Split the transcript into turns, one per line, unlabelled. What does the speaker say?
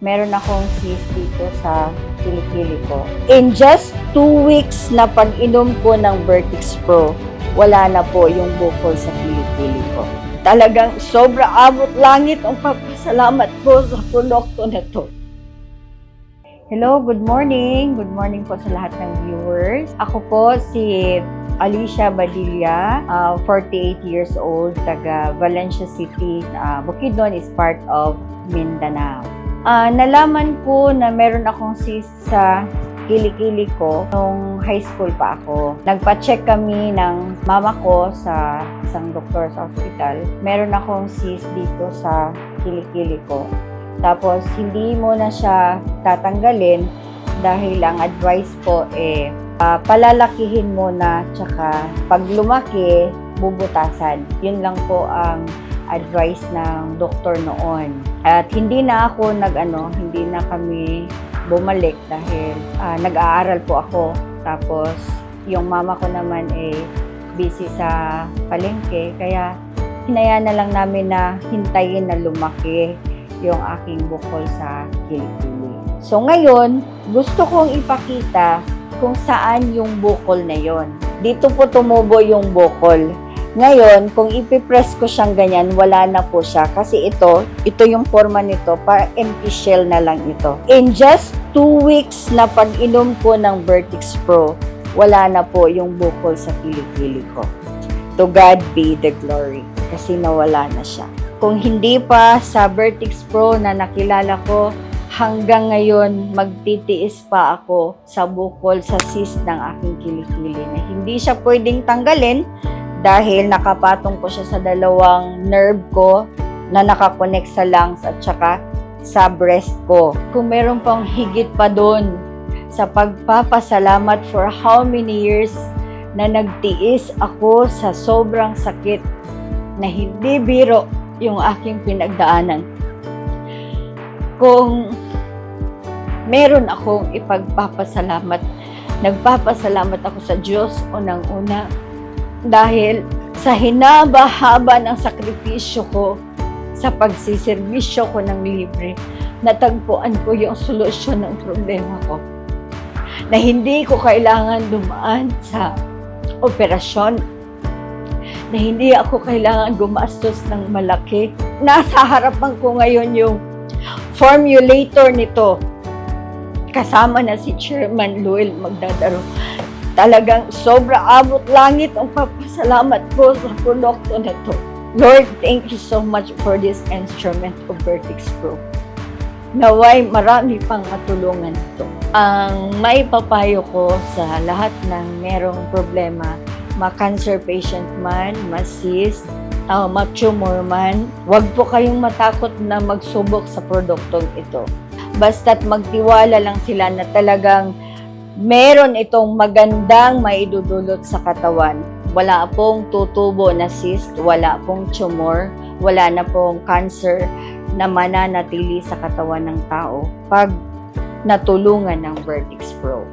meron akong cyst dito sa kilikili ko. In just 2 weeks na pag-inom ko ng Vertex Pro, wala na po yung bukol sa kilikili ko. Talagang sobra abot langit ang pagpasalamat ko sa produkto na to. Hello, good morning. Good morning po sa lahat ng viewers. Ako po si Alicia Badilla, 48 years old, taga Valencia City. Bukidnon is part of Mindanao. Nalaman ko na meron akong cyst sa kilikili ko nung high school pa ako. Nagpa-check kami ng mama ko sa isang doktor sa hospital. Meron akong cyst dito sa kilikili ko. Tapos, hindi mo na siya tatanggalin dahil ang advice po palalakihin mo na, tsaka pag lumaki, bubutasan. Yun lang po ang advice ng doktor noon. At hindi na kami bumalik dahil nag-aaral po ako. Tapos, yung mama ko naman busy sa palengke. Kaya, hinayaan na lang namin na hintayin na lumaki yung aking bukol sa kilikili. So, ngayon, gusto kong ipakita kung saan yung bukol na yon. Dito po tumubo yung bukol. Ngayon, kung ipipress ko siyang ganyan, wala na po siya. Kasi ito yung forma nito, para empty shell na lang ito. In just 2 weeks na pag-inom ko ng Vertex Pro, wala na po yung bukol sa kilikili ko. To God be the glory. Kasi nawala na siya. Kung hindi pa sa Vertex Pro na nakilala ko, hanggang ngayon magtitiis pa ako sa bukol sa cyst ng aking kilikili na hindi siya pwedeng tanggalin dahil nakapatong ko siya sa dalawang nerve ko na nakakonect sa lungs at saka sa breast ko. Kung meron pang higit pa doon sa pagpapasalamat for how many years na nagtiis ako sa sobrang sakit na hindi biro yung aking pinagdaanan. Kung meron akong ipagpapasalamat, nagpapasalamat ako sa Diyos unang-una dahil sa hinaba-haba ng sakripisyo ko sa pagsiservisyo ko ng libre, natagpuan ko yung solusyon ng problema ko. Na hindi ko kailangan dumaan sa operasyon, na hindi ako kailangan gumastos ng malaki. Nasa harapan ko ngayon yung formulator nito. Kasama na si Chairman Luel Magdadaro. Talagang sobra abot langit ang papasalamat ko sa produkto na to. Lord, thank you so much for this instrument of Vertex Pro. Naway marami pang matulungan ito. Ang may papayo ko sa lahat ng merong problema, ma-cancer patient man, ma-cyst, ma-tumor man, huwag po kayong matakot na magsubok sa produktong ito. Basta't magtiwala lang sila na talagang meron itong magandang maidudulot sa katawan. Wala pong tutubo na cyst, wala pong tumor, wala na pong cancer na mananatili sa katawan ng tao pag natulungan ng Vertex Pro.